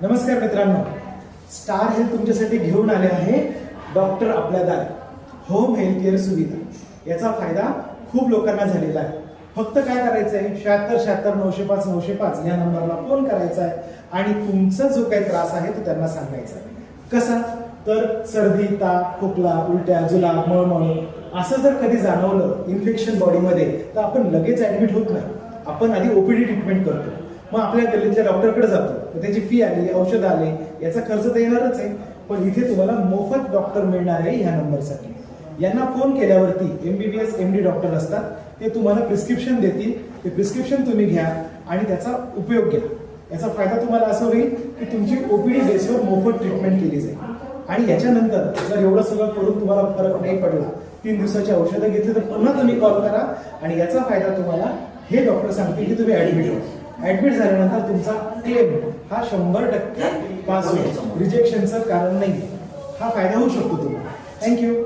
नमस्कार मित्रांनो, star health तुमच्यासाठी घेऊन आले आहे डॉक्टर आपल्या दारी होम हेल्थ केअर सुविधा। याचा फायदा खूप लोकांना झालेला आहे। फक्त काय करायचं आहे, 7676 905 905 या नंबरला फोन करायचा आहे आणि तुमचा जो काही त्रास आहे तो त्यांना सांगायचा आहे। कसा तर सर्दी, ताप, खोकला, उलट्या, जुलाब, मळमळ असं जर कधी जाणवलं इन्फेक्शन बॉडीमध्ये तर आपण लगेच ऍडमिट होत नाही, आपण आधी ओपीडी ट्रीटमेंट करतो। मग आपल्या गल्लीतल्या डॉक्टरकडे जातो, तर त्याची फी आली, औषध आले, याचा खर्च तर येणारच आहे, पण इथे तुम्हाला मोफत डॉक्टर मिळणार आहे ह्या नंबरसाठी। यांना फोन केल्यावरती MBBS MD डॉक्टर असतात, ते तुम्हाला प्रिस्क्रिप्शन देतील, ते प्रिस्क्रिप्शन तुम्ही घ्या आणि त्याचा उपयोग घ्या। याचा फायदा तुम्हाला असं होईल की तुमची ओपीडी बेसवर मोफत ट्रीटमेंट केली जाईल आणि याच्यानंतर जर एवढं सगळं करून तुम्हाला फरक नाही पडला, 3 दिवसाची औषधं घेतली, तर पुन्हा तुम्ही कॉल करा आणि याचा फायदा तुम्हाला हे डॉक्टर सांगतील की तुम्ही ऍडमिट व्हा। ऍडमिट झाल्यानंतर तुमचा क्लेम हा 100% पास होईल, रिजेक्शनचं कारण नाही। हा फायदा होऊ शकतो तुम्हाला। थँक्यू।